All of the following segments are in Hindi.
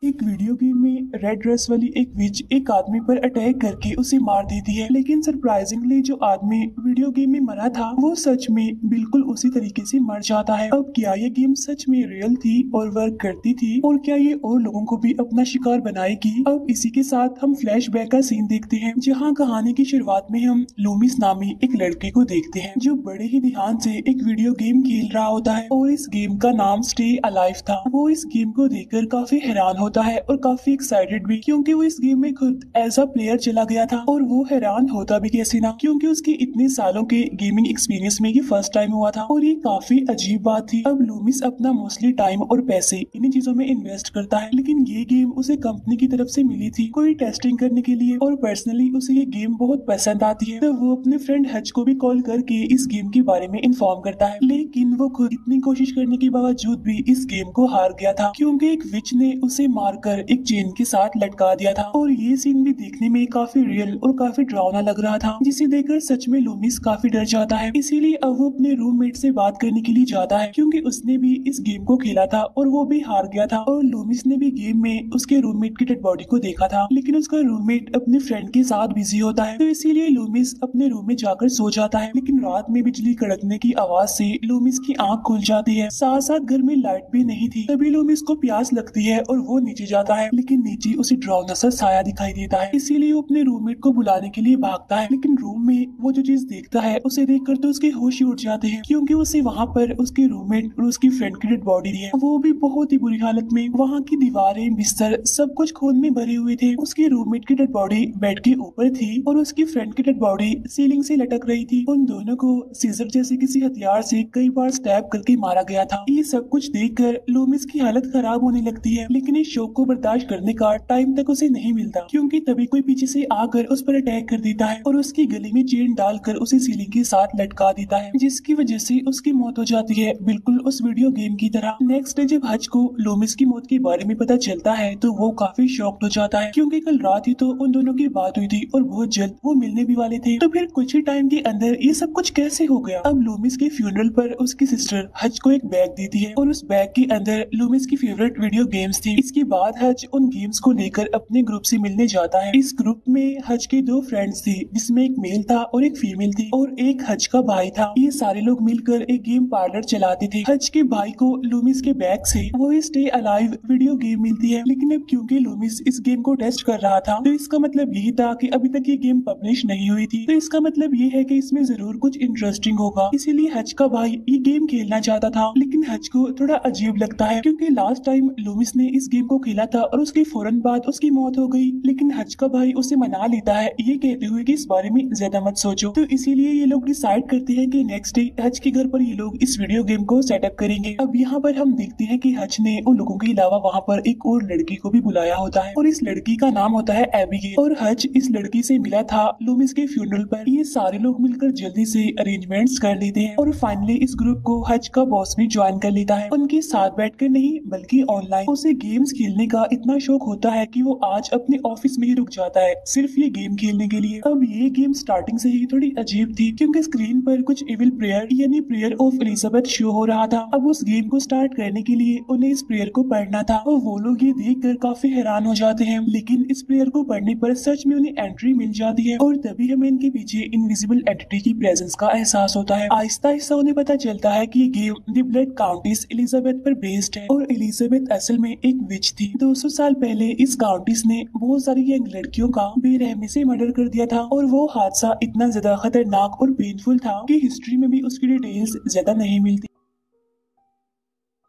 एक वीडियो गेम में रेड ड्रेस वाली एक विच एक आदमी पर अटैक करके उसे मार देती है, लेकिन सरप्राइजिंगली जो आदमी वीडियो गेम में मरा था वो सच में बिल्कुल उसी तरीके से मर जाता है। अब क्या ये गेम सच में रियल थी और वर्क करती थी, और क्या ये और लोगों को भी अपना शिकार बनाएगी? अब इसी के साथ हम फ्लैशबैक का सीन देखते हैं, जहाँ कहानी की शुरुआत में हम लूमिस नामी एक लड़के को देखते हैं जो बड़े ही ध्यान से एक वीडियो गेम खेल रहा होता है और इस गेम का नाम स्टे अलाइव था। वो इस गेम को देखकर काफी हैरान होता है और काफी एक्साइटेड भी, क्योंकि वो इस गेम में खुद एज अ प्लेयर चला गया था। और वो हैरान होता भी कैसे ना, क्योंकि उसके इतने सालों के गेमिंग एक्सपीरियंस में ये फर्स्ट टाइम हुआ था और ये काफी अजीब बात थी। अब लूमिस अपना मोस्टली टाइम और पैसे इन्हीं चीजों में इन्वेस्ट करता है, लेकिन ये गेम उसे कंपनी की तरफ से मिली थी कोई टेस्टिंग करने के लिए, और पर्सनली उसे ये गेम बहुत पसंद आती है। तो वो अपने फ्रेंड हज को भी कॉल करके इस गेम के बारे में इन्फॉर्म करता है, लेकिन वो खुद इतनी कोशिश करने के बावजूद भी इस गेम को हार गया था, क्योंकि एक विच ने उसे मारकर एक चेन के साथ लटका दिया था। और ये सीन भी देखने में काफी रियल और काफी डरावना लग रहा था, जिसे देखकर सच में लूमिस काफी डर जाता है। इसीलिए अब वो अपने रूममेट से बात करने के लिए जाता है, क्योंकि उसने भी इस गेम को खेला था और वो भी हार गया था। और लूमिस ने भी गेम में उसके रूममेट की डेड बॉडी को देखा था, लेकिन उसका रूममेट अपने फ्रेंड के साथ बिजी होता है, तो इसीलिए लूमिस अपने रूम में जाकर सो जाता है। लेकिन रात में बिजली कड़कने की आवाज से लूमिस की आंख खुल जाती है, साथ साथ घर में लाइट भी नहीं थी। तभी लूमिस को प्यास लगती है और वो नीचे जाता है, लेकिन नीचे उसे डरावना सा साया दिखाई देता है। इसीलिए वो अपने रूममेट को बुलाने के लिए भागता है, लेकिन रूम में वो जो चीज देखता है उसे देखकर तो उसके होश ही उड़ जाते हैं, क्योंकि उसे वहाँ पर उसके रूममेट और उसकी फ्रेंड की डेड बॉडी है। वो भी बहुत ही बुरी हालत में, वहाँ की दीवारें बिस्तर सब कुछ खून में भरे हुए थे। उसके रूममेट की डेड बॉडी बेड के ऊपर थी और उसकी फ्रेंड की डेड बॉडी सीलिंग से लटक रही थी। उन दोनों को सीजर जैसे किसी हथियार से कई बार स्टैब करके मारा गया था। ये सब कुछ देखकर लूमिस की हालत खराब होने लगती है, लेकिन इस शौक को बर्दाश्त करने का टाइम तक उसे नहीं मिलता, क्योंकि तभी कोई पीछे से आकर उस पर अटैक कर देता है और उसकी गले में चेन डालकर उसे सीलिंग के साथ लटका देता है, जिसकी वजह से उसकी मौत हो जाती है, बिल्कुल उस वीडियो गेम की तरह। नेक्स्ट डे जब हज को लूमिस की मौत के बारे में पता चलता है तो वो काफी शॉक्ड हो जाता है, क्योंकि कल रात ही तो उन दोनों की बात हुई थी और बहुत जल्द वो मिलने भी वाले थे। तो फिर कुछ ही टाइम के अंदर ये सब कुछ कैसे हो गया? अब लूमिस के फ्यूनरल पर उसकी सिस्टर हज को एक बैग देती है और उस बैग के अंदर लूमिस की फेवरेट वीडियो गेम्स थी। इसके बाद हज उन गेम्स को लेकर अपने ग्रुप से मिलने जाता है। इस ग्रुप में हज के दो फ्रेंड्स थे, जिसमें एक मेल था और एक फीमेल थी, और एक हज का भाई था। ये सारे लोग मिलकर एक गेम पार्लर चलाते थे। हज के भाई को लूमिस के बैग से वो स्टे अलाइव वीडियो गेम मिलती है, लेकिन अब क्योंकि लूमिस इस गेम को टेस्ट कर रहा था तो इसका मतलब यही था कि अभी तक ये गेम पब्लिश नहीं हुई थी, तो इसका मतलब ये है कि इसमें जरूर कुछ इंटरेस्टिंग होगा। इसीलिए हज का भाई ये गेम खेलना चाहता था, लेकिन हज को थोड़ा अजीब लगता है, क्योंकि लास्ट टाइम लूमिस ने इस गेम को खेला था और उसके फौरन बाद उसकी मौत हो गई, लेकिन हज का भाई उसे मना लेता है, ये कहते हुए कि इस बारे में ज्यादा मत सोचो। तो इसीलिए ये लोग डिसाइड करते हैं कि नेक्स्ट डे हज के घर पर ये लोग इस वीडियो गेम को सेटअप करेंगे। अब यहाँ पर हम देखते हैं कि हज ने उन लोगों के अलावा वहाँ पर एक और लड़की को भी बुलाया होता है, और इस लड़की का नाम होता है एबिगेल, और हज इस लड़की से मिला था लूमिस के फ्यूनरल पर। ये सारे लोग मिलकर जल्दी से अरेंजमेंट्स कर लेते हैं और फाइनली इस ग्रुप को हज का बॉस भी ज्वाइन कर लेता है। उनके साथ बैठकर नहीं बल्कि ऑनलाइन। उसे गेम्स खेलने का इतना शौक होता है कि वो आज अपने ऑफिस में ही रुक जाता है सिर्फ ये गेम खेलने के लिए। अब ये गेम स्टार्टिंग से ही थोड़ी अजीब थी, क्योंकि स्क्रीन पर कुछ इविल प्रेयर यानी प्रेयर ऑफ एलिजाबेथ शो हो रहा था। अब उस गेम को स्टार्ट करने के लिए उन्हें इस प्रेयर को पढ़ना था और वो लोग ये देखकर काफी हैरान हो जाते हैं, लेकिन इस प्रेयर को पढ़ने पर सच में उन्हें एंट्री मिल जाती है और तभी हमें इनके पीछे इनविजिबल एंटिटी की प्रेजेंस का एहसास होता है। आहिस्ता आहिस्ता उन्हें पता चलता है कि ये गेम द ब्लड काउंटिस एलिजाबेथ पर बेस्ड है, और एलिजाबेथ असल में एक विच थी। 200 साल पहले इस काउंटिस ने बहुत सारी यंग लड़कियों का बेरहमी से मर्डर कर दिया था, और वो हादसा इतना ज्यादा खतरनाक और पेनफुल था कि हिस्ट्री में भी उसकी डिटेल्स ज्यादा नहीं मिलती।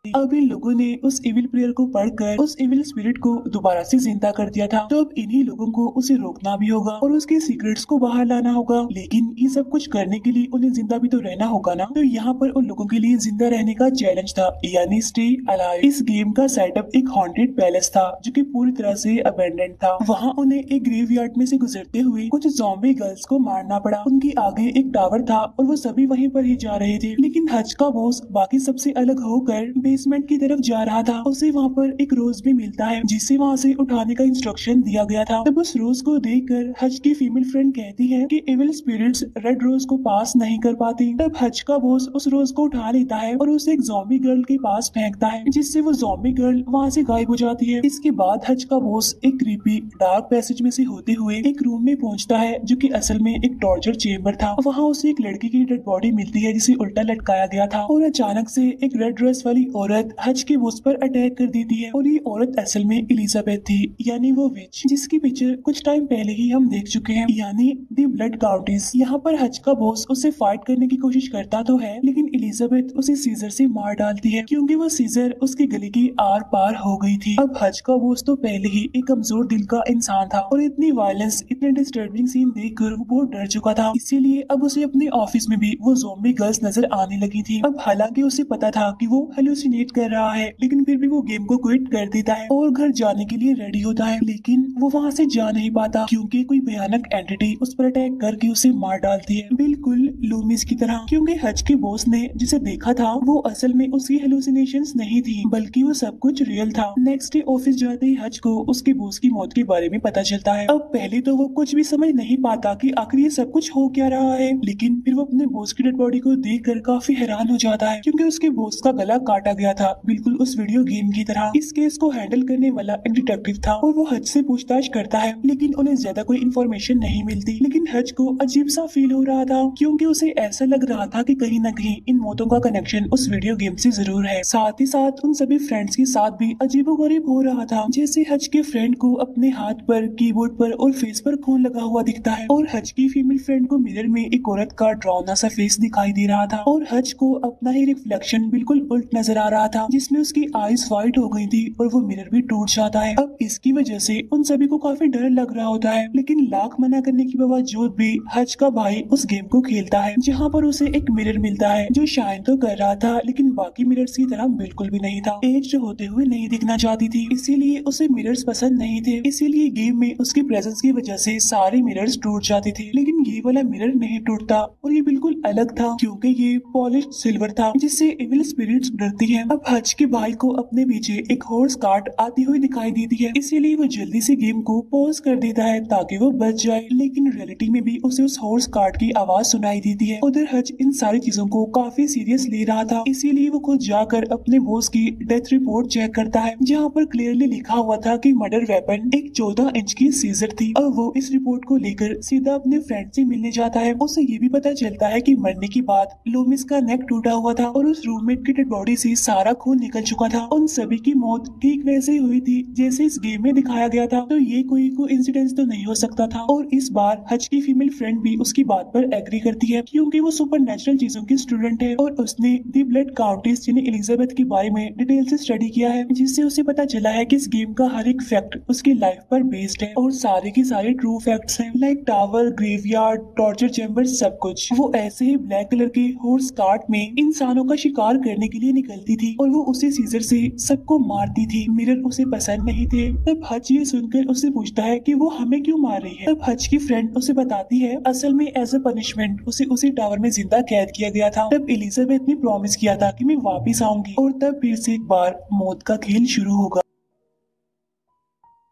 अब इन लोगों ने उस इविल प्रेयर को पढ़कर उस इविल स्पिरिट को दोबारा से जिंदा कर दिया था, तो अब इन्हीं लोगों को उसे रोकना भी होगा और उसके सीक्रेट्स को बाहर लाना होगा, लेकिन ये सब कुछ करने के लिए उन्हें जिंदा भी तो रहना होगा ना। तो यहाँ पर उन लोगों के लिए जिंदा रहने का चैलेंज था, यानी स्टे अलाइव। इस गेम का सेटअप एक हॉन्टेड पैलेस था जो कि पूरी तरह से अबेंडेंड था। वहाँ उन्हें एक ग्रेवयार्ड में से गुजरते हुए कुछ ज़ॉम्बी गर्ल्स को मारना पड़ा। उनके आगे एक टावर था और वो सभी वहीं पर ही जा रहे थे, लेकिन हज का बॉस बाकी सबसे अलग होकर बेसमेंट की तरफ जा रहा था उसे वहाँ पर एक रोज भी मिलता है जिसे वहाँ से उठाने का इंस्ट्रक्शन दिया गया था। तब उस रोज को देखकर हज की फीमेल फ्रेंड कहती है कि एविल स्पिरिट्स रेड रोज को पास नहीं कर पाती। तब हज का बॉस उस रोज को उठा लेता है और उसे एक ज़ॉम्बी गर्ल के पास फेंकता है जिससे वो ज़ॉम्बी गर्ल वहाँ से गायब हो जाती है। इसके बाद हज का बॉस एक क्रीपी डार्क पैसेज में से होते हुए एक रूम में पहुंचता है जो कि असल में एक टॉर्चर चेम्बर था। वहाँ उसे एक लड़की की डेड बॉडी मिलती है जिसे उल्टा लटकाया गया था और अचानक से एक रेड ड्रेस वाली औरत हज के बॉस पर अटैक कर देती है और ये औरत असल में एलिजाबेथ थी यानी वो विच जिसकी पिक्चर कुछ टाइम पहले ही हम देख चुके हैं यानी दी ब्लड काउंटेस। यहाँ पर हज का बॉस उसे फाइट करने की कोशिश करता तो है लेकिन एलिजाबेथ उसे सीजर से मार डालती है क्योंकि वो सीजर उसकी गले की आर पार हो गई थी। अब हज का बॉस तो पहले ही एक कमजोर दिल का इंसान था और इतनी वायलेंस इतने डिस्टर्बिंग सीन देखकर वो बहुत डर चुका था। इसीलिए अब उसे अपने ऑफिस में भी वो ज़ॉम्बी गर्ल्स नजर आने लगी थी। अब हालांकि उसे पता था कि वो हेलुसिनेट कर रहा है लेकिन फिर भी वो गेम को क्विट कर देता है और घर जाने के लिए रेडी होता है लेकिन वो वहाँ से जा नहीं पाता क्योंकि कोई भयानक एंटिटी उस पर अटैक करके उसे मार डालती है बिल्कुल लूमिस की तरह। क्योंकि हज के बॉस ने जिसे देखा था वो असल में उसकी हेलुसिनेशंस नहीं थी बल्कि वो सब कुछ रियल था। नेक्स्ट डे ऑफिस जाते ही हज को उसके बॉस की मौत के बारे में पता चलता है। अब पहले तो वो कुछ भी समझ नहीं पाता कि आखिर ये सब कुछ हो क्या रहा है लेकिन फिर वो अपने बॉस की डेड बॉडी को देखकर काफी हैरान हो जाता है क्योंकि उसके बॉस का गला काटा गया था बिल्कुल उस वीडियो गेम की तरह। इस केस को हैंडल करने वाला एक डिटेक्टिव था और वो हज से पूछताछ करता है लेकिन उन्हें ज्यादा कोई इन्फॉर्मेशन नहीं मिलती। लेकिन हज को अजीब सा फील हो रहा था क्योंकि उसे ऐसा लग रहा था कि कहीं न कहीं इन मौतों का कनेक्शन उस वीडियो गेम से जरूर है। साथ ही साथ उन सभी फ्रेंड्स के साथ भी अजीबोगरीब हो रहा था जैसे हज के फ्रेंड को अपने हाथ पर कीबोर्ड पर और फेस पर खून लगा हुआ दिखता है और हज की फीमेल फ्रेंड को मिरर में एक औरत का डरावना सा फेस दिखाई दे रहा था और हज को अपना ही रिफ्लेक्शन बिल्कुल उल्ट नजर आ रहा था जिसमें उसकी आईज व्हाइट हो गई थी और वो मिरर भी टूट जाता है। अब इसकी वजह से उन सभी को काफी डर लग रहा होता है लेकिन लाख मना करने के बावजूद भी हज का भाई उस गेम को खेलता है जहाँ पर उसे एक मिरर मिलता है जो शाइन तो कर रहा था लेकिन बाकी मिरर्स की तरह बिल्कुल भी नहीं था। एज होते हुए नहीं दिखना चाहती थी इसीलिए उसे मिरर्स पसंद नहीं थे इसीलिए गेम में उसकी प्रेजेंस की वजह से सारे मिरर्स टूट जाते थे लेकिन ये वाला मिरर नहीं टूटता और ये बिल्कुल अलग था क्योंकि ये पॉलिश सिल्वर था जिससे इविल स्पिरिट्स डरती हैं। अब हज के भाई को अपने पीछे एक हॉर्स कार्ट आती हुई दिखाई देती है इसीलिए वो जल्दी से गेम को पॉज कर देता है ताकि वो बच जाए लेकिन रियलिटी में भी उसे उस हॉर्स कार्ट की आवाज सुनाई देती है। उधर हज इन सारी चीजों को काफी सीरियस ले रहा था इसीलिए वो खुद जाकर अपने बॉस की डेथ रिपोर्ट चेक करता है जहाँ पर क्लियरली लिखा हुआ था कि मर्डर वेपन एक 14 इंच की सीजर थी। अब वो इस रिपोर्ट को लेकर सीधा अपने फ्रेंड से मिलने जाता है। उसे ये भी पता चलता है कि मरने के बाद लूमिस का नेक टूटा हुआ था और उस रूममेट की डेड बॉडी से सारा खून निकल चुका था। उन सभी की मौत ठीक वैसे ही हुई थी जैसे इस गेम में दिखाया गया था तो ये कोई कोइंसिडेंस तो नहीं हो सकता था। और इस बार हज की फीमेल फ्रेंड भी उसकी बात पर एग्री करती है क्योंकि वो सुपरनैचुरल चीजों की स्टूडेंट है और उसने दी ब्लड काउंटेस यानी एलिजाबेथ के बारे में डिटेल से स्टडी किया है जिससे उसे पता चला है कि इस गेम का हर एक फैक्ट उसकी लाइफ पर बेस्ड है और सारे के सारे ट्रू फैक्ट्स हैं like tower graveyard torture chamber सब कुछ। वो ऐसे ही ब्लैक कलर के हॉर्स कार्ट में इंसानों का शिकार करने के लिए निकलती थी और वो उसी सीजर से सबको मारती थी। मिरर उसे पसंद नहीं थे। तब हज ये सुनकर उससे पूछता है कि वो हमें क्यों मार रही है। तब हज की फ्रेंड उसे बताती है असल में एज अ पनिशमेंट उसे उसी टावर में जिंदा कैद किया गया था। तब एलिजाबेथ ने प्रॉमिस किया था कि मैं वापिस आऊंगी और तब फिर से एक बार मौत का खेल शुरू होगा।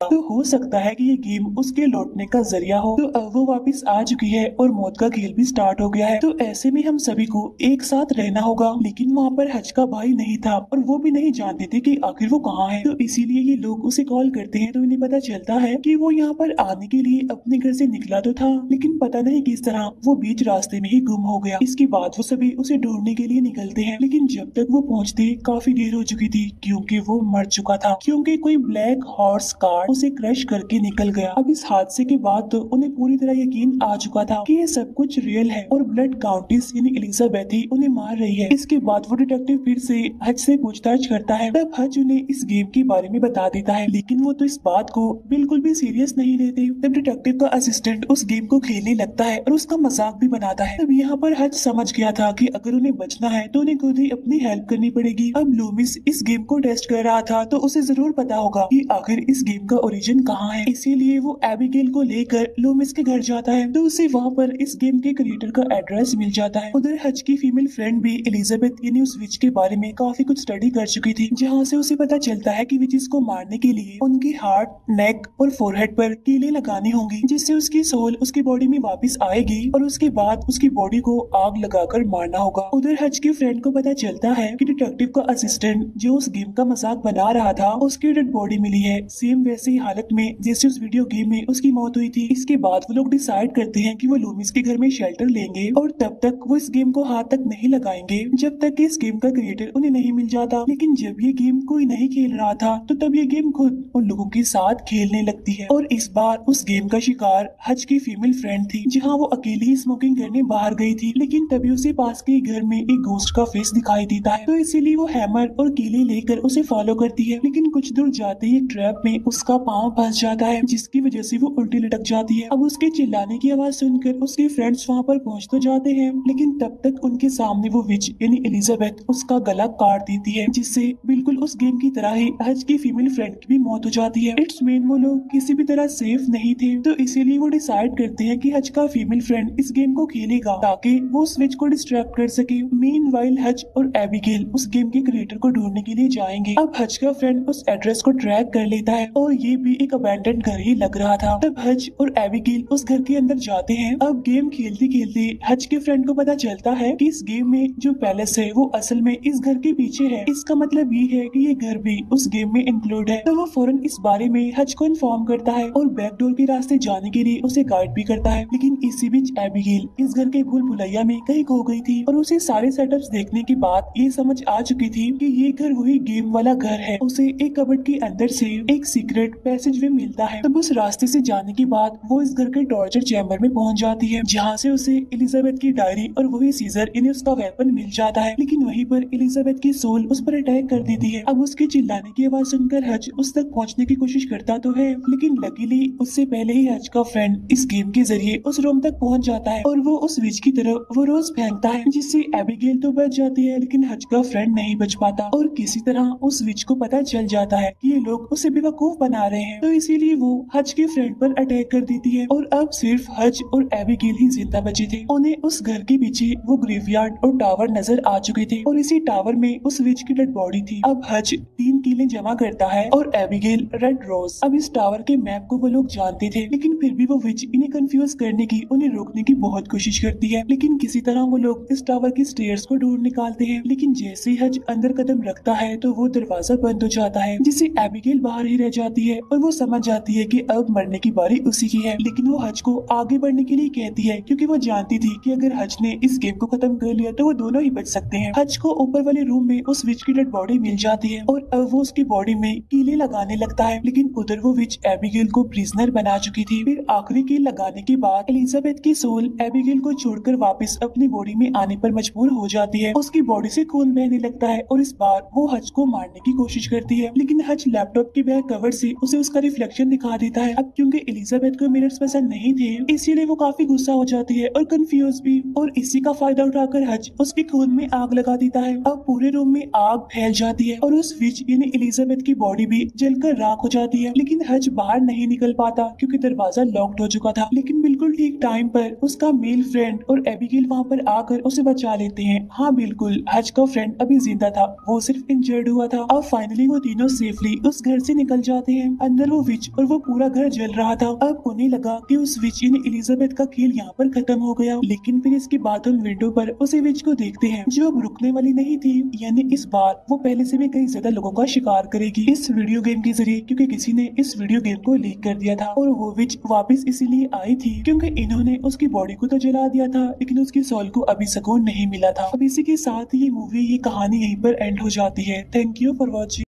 तो हो सकता है कि ये गेम उसके लौटने का जरिया हो। तो अब वो वापस आ चुकी है और मौत का खेल भी स्टार्ट हो गया है। तो ऐसे में हम सभी को एक साथ रहना होगा। लेकिन वहाँ पर हज का भाई नहीं था और वो भी नहीं जानते थे कि आखिर वो कहाँ है। तो इसीलिए ये लोग उसे कॉल करते हैं तो इन्हें पता चलता है कि वो यहाँ पर आने के लिए अपने घर से निकला तो था लेकिन पता नहीं किस तरह वो बीच रास्ते में ही गुम हो गया। इसके बाद वो सभी उसे ढूंढने के लिए निकलते हैं लेकिन जब तक वो पहुँचते काफी देर हो चुकी थी क्योंकि वो मर चुका था क्योंकि कोई ब्लैक हॉर्स कार उसे क्रश करके निकल गया। अब इस हादसे के बाद तो उन्हें पूरी तरह यकीन आ चुका था कि ये सब कुछ रियल है और ब्लड काउंटेस यानी एलिजाबेथ ही उन्हें मार रही है। इसके बाद वो डिटेक्टिव फिर से हज से पूछताछ करता है। तब हज उन्हें इस गेम के बारे में बता देता है लेकिन वो तो इस बात को बिल्कुल भी सीरियस नहीं लेते। तब डिटेक्टिव का असिस्टेंट उस गेम को खेलने लगता है और उसका मजाक भी बनाता है। तब यहाँ पर हज समझ गया था कि अगर उन्हें बचना है तो उन्हें खुद ही अपनी हेल्प करनी पड़ेगी। अब लूमिस इस गेम को टेस्ट कर रहा था तो उसे जरूर पता होगा कि आखिर इस गेम का ओरिजिन विजन कहाँ है, इसीलिए वो एबिगेल को लेकर लूमिस के घर जाता है। तो उसे वहाँ पर इस गेम के क्रिएटर का एड्रेस मिल जाता है। उधर हज की फीमेल फ्रेंड भी एलिजाबेथ यानी उस विच के बारे में काफी कुछ स्टडी कर चुकी थी, जहाँ से उसे पता चलता है कि विचेस को मारने के लिए उनके हार्ट, नेक और फोरहेड पर कीले लगाने होंगी, जिससे उसकी सोल उसकी बॉडी में वापस आएगी और उसके बाद उसकी बॉडी को आग लगाकर मारना होगा। उधर हज की फ्रेंड को पता चलता है कि डिटेक्टिव का असिस्टेंट जो उस गेम का मजाक बना रहा था उसकी डेड बॉडी मिली है, सेम वैसी हालत में जैसे उस वीडियो गेम में उसकी मौत हुई थी। इसके बाद वो लोग डिसाइड करते हैं कि वो लूमिस के घर में शेल्टर लेंगे और तब तक वो इस गेम को हाथ तक नहीं लगाएंगे जब तक कि इस गेम का क्रिएटर उन्हें नहीं मिल जाता। लेकिन जब ये गेम कोई नहीं खेल रहा था तो तब ये गेम खुद उन लोगों के साथ खेलने लगती है और इस बार उस गेम का शिकार हज की फीमेल फ्रेंड थी, जहाँ वो अकेली ही स्मोकिंग करने बाहर गई थी। लेकिन तभी उसे पास के घर में एक घोस्ट का फेस दिखाई देता है, तो इसीलिए वो हैमर और कीले लेकर उसे फॉलो करती है। लेकिन कुछ दूर जाते ही ट्रैप में उसका पाँव फंस जाता है, जिसकी वजह से वो उल्टी लटक जाती है। अब उसके चिल्लाने की आवाज सुनकर उसके फ्रेंड्स वहाँ पर पहुँच तो जाते हैं, लेकिन तब तक उनके सामने वो विच यानी एलिजाबेथ उसका गला काट देती है, जिससे बिल्कुल उस गेम की तरह ही हज की फीमेल फ्रेंड की भी मौत हो जाती है। इट्स मीन वो लोग किसी भी तरह सेफ नहीं थे, तो इसीलिए वो डिसाइड करते हैं कि हज का फीमेल फ्रेंड इस गेम को खेलेगा ताकि वो स्विच को डिस्ट्रैक्ट कर सके। मीनवाइल हज और एबिगेल उस गेम के क्रिएटर को ढूंढने के लिए जाएंगे। अब हज का फ्रेंड उस एड्रेस को ट्रैक कर लेता है और ये भी एक अबैंडन घर ही लग रहा था। तब हज और एबिगेल उस घर के अंदर जाते हैं। अब गेम खेलते खेलते हज के फ्रेंड को पता चलता है कि इस गेम में जो पैलेस है वो असल में इस घर के पीछे है। इसका मतलब ये है कि ये घर भी उस गेम में इंक्लूड है। तो वो फौरन इस बारे में हज को इन्फॉर्म करता है और बैकडोर के रास्ते जाने के लिए उसे गाइड भी करता है। लेकिन इसी बीच एबिगेल इस घर के भूल भुलैया में कहीं खो गई थी और उसे सारे सेटअप्स देखने के बाद ये समझ आ चुकी थी कि ये घर वही गेम वाला घर है। उसे एक कबर्ड के अंदर से एक सीक्रेट पैसेज वे मिलता है। तब उस रास्ते से जाने के बाद वो इस घर के टॉर्चर चैम्बर में पहुंच जाती है, जहाँ से उसे एलिजाबेथ की डायरी और वही सीजर इन्हें उसका वेपन मिल जाता है। लेकिन वहीं पर एलिजाबेथ की सोल उस पर अटैक कर देती है। अब उसके चिल्लाने की आवाज सुनकर हज उस तक पहुंचने की कोशिश करता तो है, लेकिन लकीली उससे पहले ही हज का फ्रेंड इस गेम के जरिए उस रूम तक पहुंच जाता है और वो उस विच की तरफ वो रोज फेंकता है, जिससे एबिगेल तो बच जाती है लेकिन हज का फ्रेंड नहीं बच पाता और किसी तरह उस विच को पता चल जाता है कि ये लोग उसे बेवकूफ बना रहे हैं, तो इसीलिए वो हज के फ्रेंड पर अटैक कर देती है और अब सिर्फ हज और एबिगेल ही जिंदा बचे थे। उन्हें उस घर के पीछे वो ग्रेवयार्ड और टावर नजर आ चुके थे और इसी टावर में उस विच की डेड बॉडी थी। अब हज 3 कीलें जमा करता है और एबिगेल रेड रोज। अब इस टावर के मैप को वो लोग जानते थे, लेकिन फिर भी वो विच इन्हें कंफ्यूज करने की, उन्हें रोकने की बहुत कोशिश करती है। लेकिन किसी तरह वो लोग इस टावर की स्टेयर्स को ढूंढ निकालते हैं। लेकिन जैसे ही हज अंदर कदम रखता है तो वो दरवाजा बंद हो जाता है, जिससे एबिगेल बाहर ही रह जाती है और वो समझ जाती है कि अब मरने की बारी उसी की है। लेकिन वो हज को आगे बढ़ने के लिए कहती है, क्योंकि वो जानती थी कि अगर हज ने इस गेम को खत्म कर लिया तो वो दोनों ही बच सकते हैं। हज को ऊपर वाले रूम में उस विच की डेड बॉडी मिल जाती है और अब वो उसकी बॉडी में कीले लगाने लगता है, लेकिन उधर वो विच एबिगेल को प्रिजनर बना चुकी थी। फिर आखिरी कील लगाने के बाद एलिजाबेथ की सोल एबिगेल को छोड़कर वापस अपनी बॉडी में आने पर मजबूर हो जाती है। उसकी बॉडी से खून बहने लगता है और इस बार वो हज को मारने की कोशिश करती है, लेकिन हज लैपटॉप के बैक कवर से उसे उसका रिफ्लेक्शन दिखा देता है। अब क्योंकि एलिजाबेथ को मिरर्स पसंद नहीं थे, इसीलिए वो काफी गुस्सा हो जाती है और कंफ्यूज भी, और इसी का फायदा उठाकर हज उसके खून में आग लगा देता है। अब पूरे रूम में आग फैल जाती है और उस विच यानी एलिजाबेथ की बॉडी भी जलकर राख हो जाती है। लेकिन हज बाहर नहीं निकल पाता क्योंकि दरवाजा लॉक्ड हो चुका था। लेकिन बिल्कुल ठीक टाइम पर उसका मेल फ्रेंड और एबिगेल वहाँ पर आकर उसे बचा लेते हैं। हाँ बिल्कुल, हज का फ्रेंड अभी जिंदा था, वो सिर्फ इंजर्ड हुआ था। अब फाइनली वो तीनों सेफली उस घर से निकल जाते हैं। अंदर वो विच और वो पूरा घर जल रहा था। अब उन्हें लगा कि उस विच यानी एलिजाबेथ का खेल यहाँ पर खत्म हो गया, लेकिन फिर इसके बाद हम विंडो पर उसे विच को देखते हैं जो अब रुकने वाली नहीं थी, यानी इस बार वो पहले से भी कई ज्यादा लोगों का शिकार करेगी इस वीडियो गेम के जरिए, क्योंकि किसी ने इस वीडियो गेम को लीक कर दिया था। और वो विच वापस इसीलिए आई थी क्योंकि इन्होंने उसकी बॉडी को तो जला दिया था, लेकिन उसकी सोल को अभी सुकून नहीं मिला था। अब इसी के साथ ये मूवी, ये कहानी यहीं पर एंड हो जाती है। Thank you for watching.